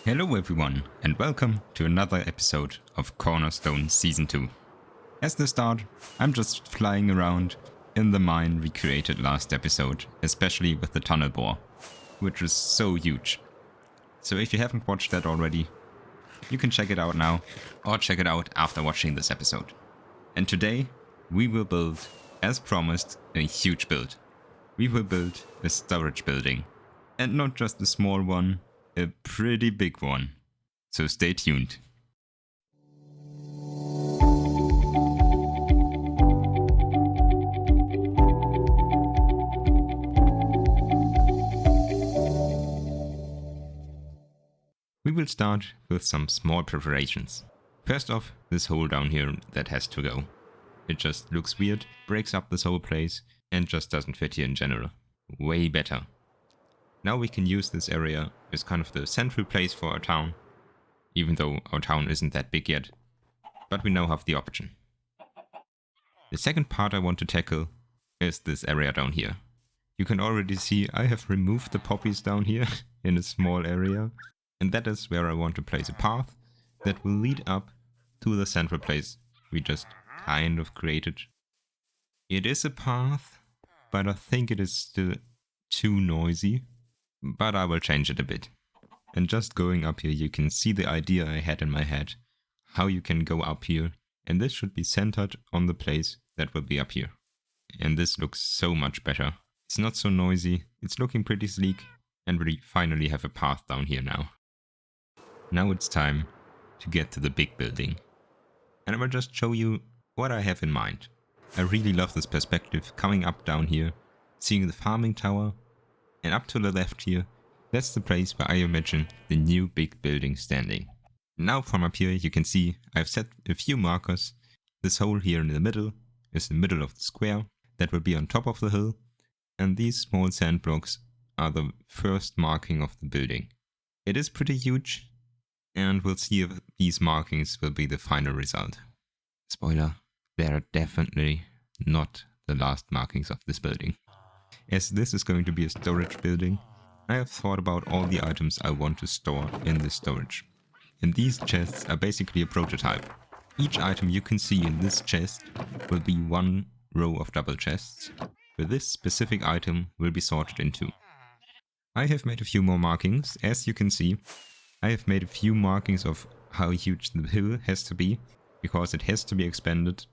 Hello everyone and welcome to another episode of Cornerstone Season 2. As the start, I'm just flying around in the mine we created last episode, especially with the tunnel bore, which is so huge. So if you haven't watched that already, you can check it out now or check it out after watching this episode. And today we will build, as promised, a huge build. We will build a storage building, and not just a small one, a pretty big one. So stay tuned. We will start with some small preparations. First off, this hole down here that has to go. It just looks weird, breaks up this whole place, and just doesn't fit here in general. Way better. Now we can use this area as kind of the central place for our town, even though our town isn't that big yet, but we now have the option. The second part I want to tackle is this area down here. You can already see I have removed the poppies down here in a small area, and that is where I want to place a path that will lead up to the central place we just kind of created. It is a path, but I think it is still too noisy. But I will change it a bit. And just going up here you can see the idea I had in my head. How you can go up here, and this should be centered on the place that will be up here. And this looks so much better. It's not so noisy, it's looking pretty sleek, and we finally have a path down here now. Now it's time to get to the big building. And I will just show you what I have in mind. I really love this perspective coming up down here, seeing the farming tower. And up to the left here, that's the place where I imagine the new big building standing. Now from up here you can see I've set a few markers. This hole here in the middle is the middle of the square that will be on top of the hill. And these small sand blocks are the first marking of the building. It is pretty huge, and we'll see if these markings will be the final result. Spoiler, they are definitely not the last markings of this building. As this is going to be a storage building, I have thought about all the items I want to store in this storage. And these chests are basically a prototype. Each item you can see in this chest will be one row of double chests, where this specific item will be sorted into. I have made a few more markings. As you can see, I have made a few markings of how huge the hill has to be, because it has to be expanded,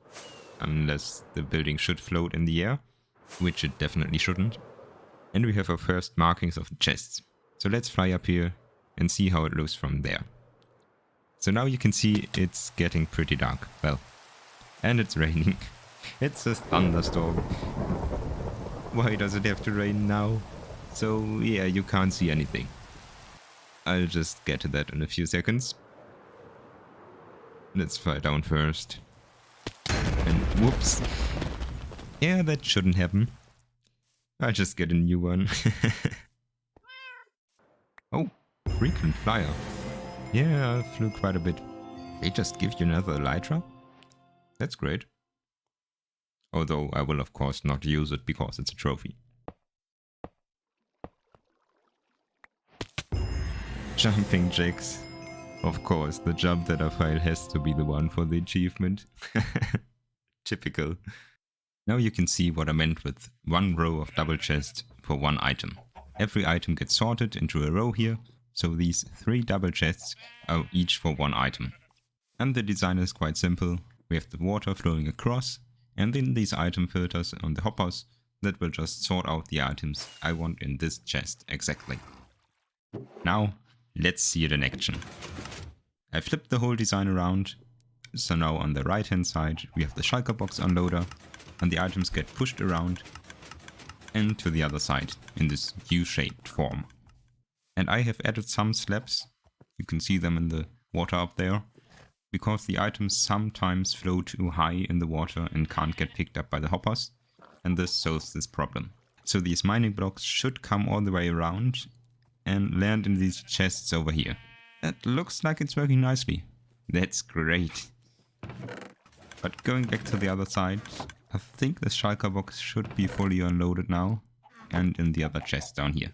unless the building should float in the air. Which it definitely shouldn't. And we have our first markings of the chests. So let's fly up here and see how it looks from there. So now you can see it's getting pretty dark. Well, and it's raining. It's a thunderstorm. Why does it have to rain now? So yeah, you can't see anything. I'll just get to that in a few seconds. Let's fly down first. And whoops. Yeah, that shouldn't happen. I'll just get a new one. Oh, frequent flyer. Yeah, I flew quite a bit. They just give you another elytra? That's great. Although I will of course not use it because it's a trophy. Jumping jacks. Of course, the jump data file has to be the one for the achievement. Typical. Now you can see what I meant with one row of double chests for one item. Every item gets sorted into a row here, so these 3 double chests are each for one item. And the design is quite simple. We have the water flowing across, and then these item filters on the hoppers that will just sort out the items I want in this chest exactly. Now, let's see it in action. I flipped the whole design around, so now on the right hand side we have the shulker box unloader, and the items get pushed around and to the other side in this U-shaped form. And I have added some slabs, you can see them in the water up there, because the items sometimes flow too high in the water and can't get picked up by the hoppers, and this solves this problem. So these mining blocks should come all the way around and land in these chests over here. That looks like it's working nicely. That's great. But going back to the other side, I think the shulker box should be fully unloaded now, and in the other chest down here.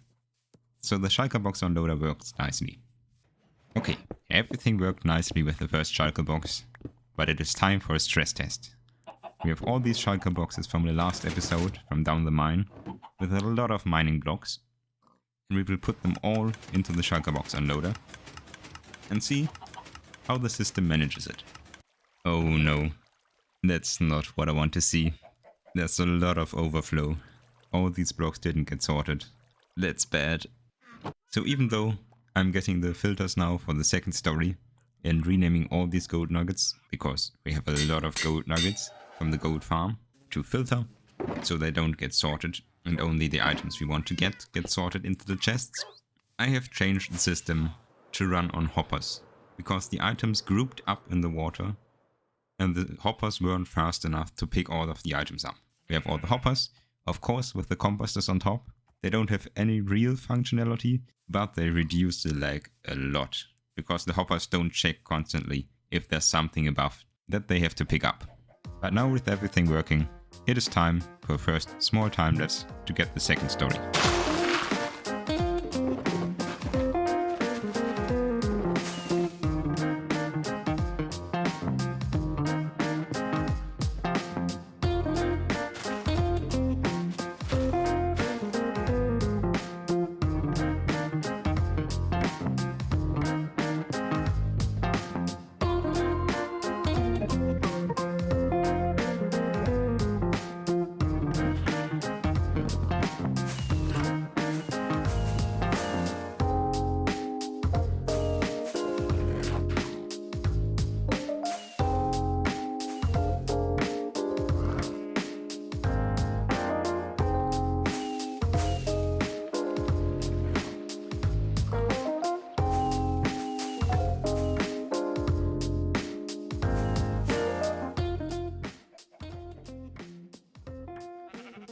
So the shulker box unloader works nicely. Okay, everything worked nicely with the first shulker box, but it is time for a stress test. We have all these shulker boxes from the last episode, from down the mine, with a lot of mining blocks, and we will put them all into the shulker box unloader, and see how the system manages it. Oh no, that's not what I want to see. There's a lot of overflow. All these blocks didn't get sorted. That's bad. So even though I'm getting the filters now for the second story and renaming all these gold nuggets, because we have a lot of gold nuggets from the gold farm to filter, so they don't get sorted and only the items we want to get sorted into the chests, I have changed the system to run on hoppers, because the items grouped up in the water and the hoppers weren't fast enough to pick all of the items up. We have all the hoppers, of course with the composters on top. They don't have any real functionality, but they reduce the lag a lot, because the hoppers don't check constantly if there's something above that they have to pick up. But now with everything working, it is time for a first small time lapse to get the second story.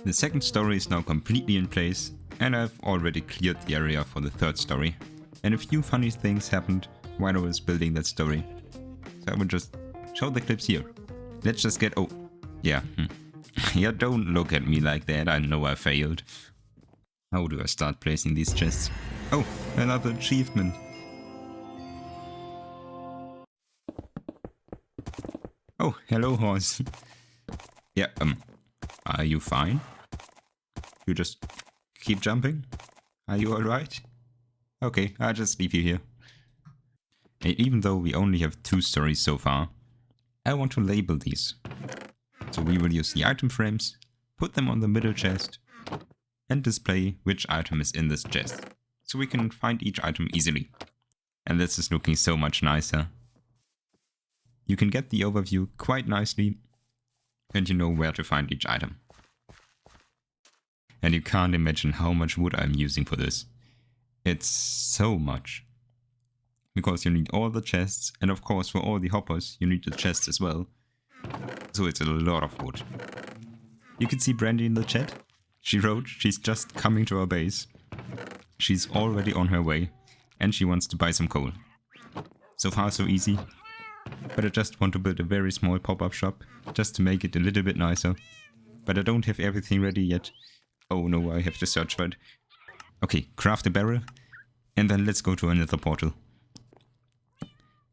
The second story is now completely in place, and I've already cleared the area for the third story. And a few funny things happened while I was building that story. So I will just show the clips here. Let's just get... oh, yeah. Yeah, don't look at me like that, I know I failed. How do I start placing these chests? Oh, another achievement. Oh, hello horse. Yeah, are you fine? You just keep jumping? Are you alright? Okay, I'll just leave you here. And even though we only have 2 stories so far, I want to label these. So we will use the item frames, put them on the middle chest, and display which item is in this chest, so we can find each item easily. And this is looking so much nicer. You can get the overview quite nicely, and you know where to find each item. And you can't imagine how much wood I'm using for this. It's so much. Because you need all the chests, and of course for all the hoppers you need the chests as well. So it's a lot of wood. You can see Brandy in the chat. She wrote she's just coming to our base. She's already on her way, and she wants to buy some coal. So far so easy. But I just want to build a very small pop-up shop, just to make it a little bit nicer. But I don't have everything ready yet. Oh no, I have to search for it. Okay, craft a barrel, and then let's go to another portal.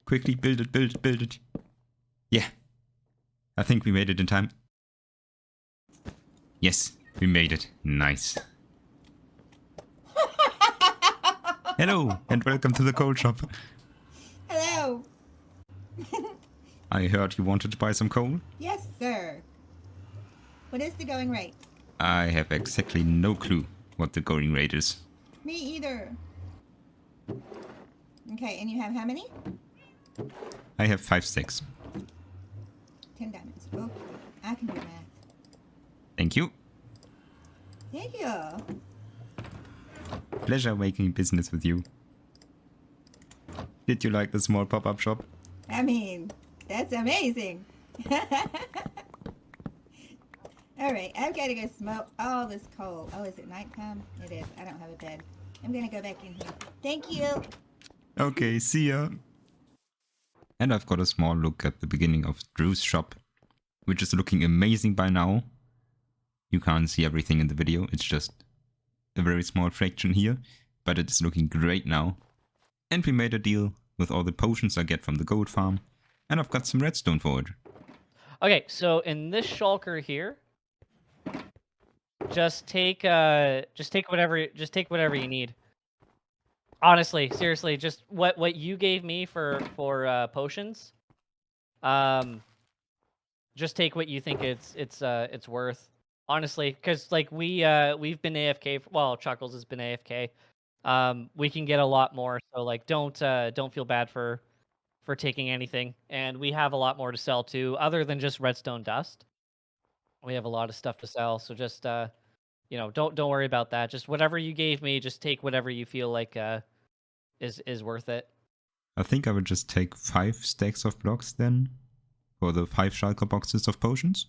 Quickly build it, build it, build it. Yeah, I think we made it in time. Yes, we made it. Nice. Hello, and welcome to the coal shop. Hello. I heard you wanted to buy some coal? Yes, sir. What is the going rate? I have exactly no clue what the going rate is. Me either. Okay, and you have how many? I have 5 sticks. 10 diamonds. Okay, I can do math. Thank you. Thank you. Pleasure making business with you. Did you like the small pop-up shop? I mean, that's amazing. Alright, I've got to go smoke all this coal. Oh, is it nighttime? It is. I don't have a bed. I'm going to go back in here. Thank you. Okay, see ya. And I've got a small look at the beginning of Drew's shop, which is looking amazing by now. You can't see everything in the video, it's just a very small fraction here, but it is looking great now. And we made a deal with all the potions I get from the gold farm, and I've got some redstone for it. Okay, so in this shulker here, just take whatever you need. Honestly, seriously, just what you gave me for potions. Just take what you think it's worth. Honestly, because like we've been AFK. Well, Chuckles has been AFK. We can get a lot more. So like, don't feel bad for taking anything. And we have a lot more to sell too, other than just redstone dust. We have a lot of stuff to sell. So just don't worry about that. Just whatever you gave me, just take whatever you feel like is worth it. I think I would just take 5 stacks of blocks then, for the 5 shulker boxes of potions.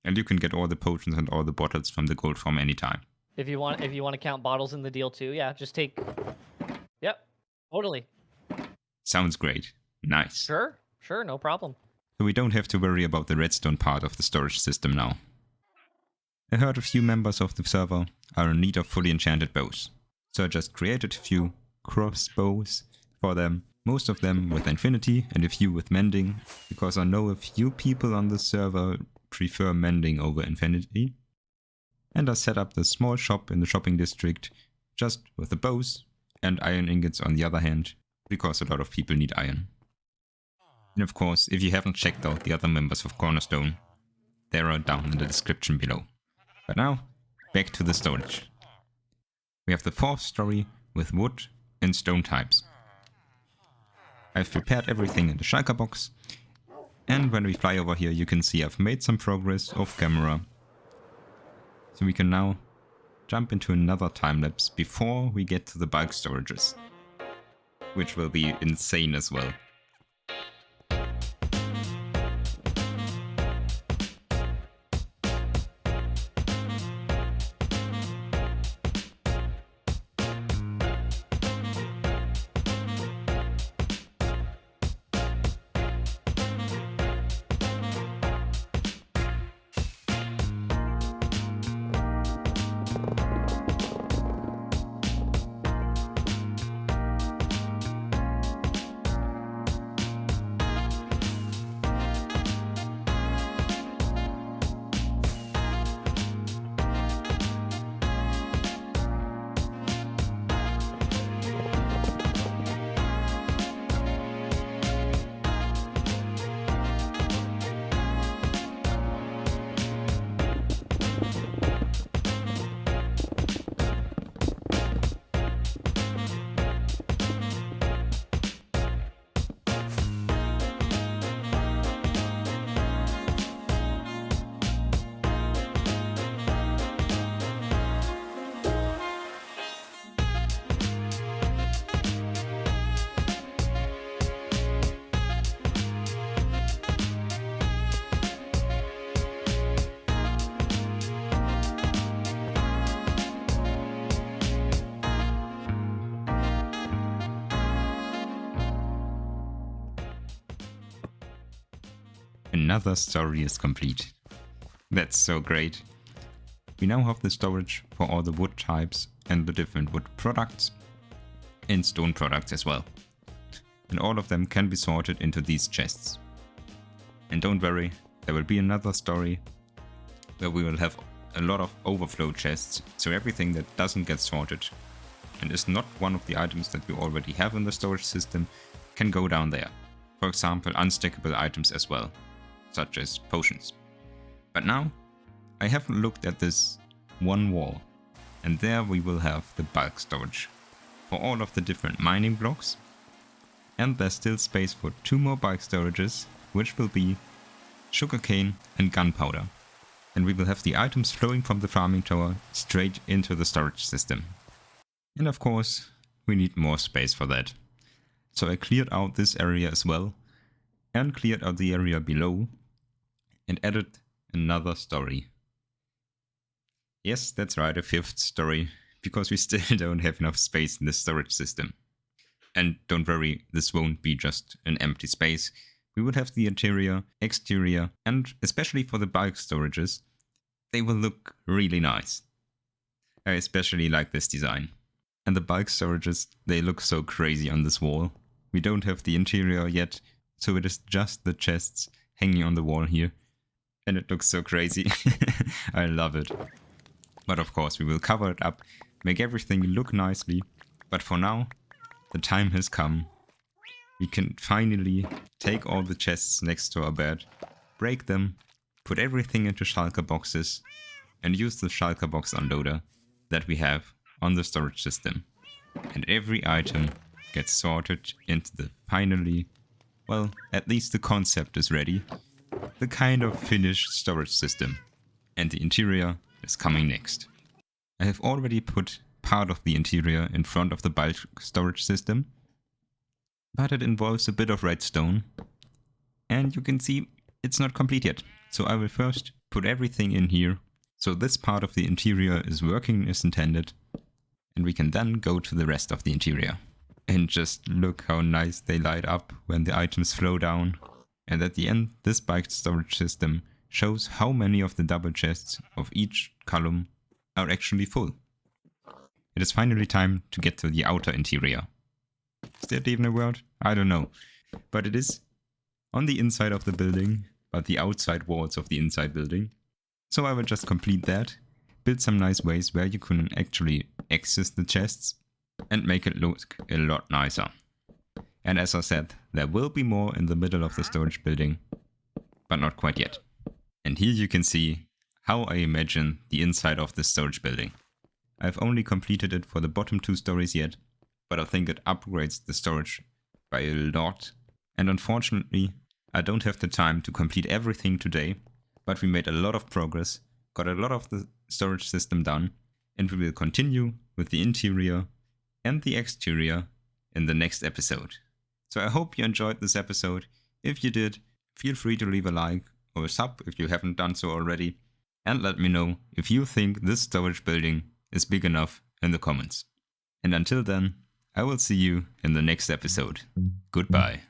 And you can get all the potions and all the bottles from the gold farm anytime. If you want to count bottles in the deal too, yeah, just take. Yep, totally. Sounds great. Nice. Sure, no problem. So we don't have to worry about the redstone part of the storage system now. I heard a few members of the server are in need of fully enchanted bows, so I just created a few crossbows for them, most of them with infinity and a few with mending, because I know a few people on the server prefer mending over infinity. And I set up the small shop in the shopping district, just with the bows and iron ingots on the other hand, because a lot of people need iron. And of course, if you haven't checked out the other members of Cornerstone, they are down in the description below. But now, back to the storage. We have the 4th story with wood and stone types. I've prepared everything in the shulker box, and when we fly over here you can see I've made some progress off camera. So we can now jump into another time lapse before we get to the bulk storages, which will be insane as well. Another story is complete. That's so great. We now have the storage for all the wood types and the different wood products, and stone products as well. And all of them can be sorted into these chests. And don't worry, there will be another story where we will have a lot of overflow chests, so everything that doesn't get sorted and is not one of the items that we already have in the storage system can go down there. For example, unstackable items as well, such as potions. But now, I haven't looked at this one wall, and there we will have the bulk storage for all of the different mining blocks, and there's still space for 2 more bulk storages, which will be sugarcane and gunpowder. And we will have the items flowing from the farming tower straight into the storage system. And of course, we need more space for that. So I cleared out this area as well, and cleared out the area below, and added another story. Yes, that's right, a 5th story, because we still don't have enough space in the storage system. And don't worry, this won't be just an empty space. We will have the interior, exterior, and especially for the bulk storages, they will look really nice. I especially like this design. And the bulk storages, they look so crazy on this wall. We don't have the interior yet, so it is just the chests hanging on the wall here. And it looks so crazy. I love it. But of course we will cover it up, make everything look nicely. But for now, the time has come. We can finally take all the chests next to our bed, break them, put everything into shulker boxes, and use the shulker box unloader that we have on the storage system. And every item gets sorted into the finally, well, at least the concept is ready, the kind of finished storage system. And the interior is coming next. I have already put part of the interior in front of the bulk storage system, but it involves a bit of redstone, and you can see it's not complete yet. So I will first put everything in here, so this part of the interior is working as intended, and we can then go to the rest of the interior. And just look how nice they light up when the items flow down. And at the end, this bulk storage system shows how many of the double chests of each column are actually full. It is finally time to get to the outer interior. Is that even a word? I don't know. But it is on the inside of the building, but the outside walls of the inside building. So I will just complete that, build some nice ways where you can actually access the chests, and make it look a lot nicer. And as I said, there will be more in the middle of the storage building, but not quite yet. And here you can see how I imagine the inside of this storage building. I've only completed it for the bottom 2 stories yet, but I think it upgrades the storage by a lot. And unfortunately, I don't have the time to complete everything today, but we made a lot of progress, got a lot of the storage system done, and we will continue with the interior and the exterior in the next episode. So I hope you enjoyed this episode. If you did, feel free to leave a like or a sub if you haven't done so already, and let me know if you think this storage building is big enough in the comments. And until then, I will see you in the next episode. Goodbye.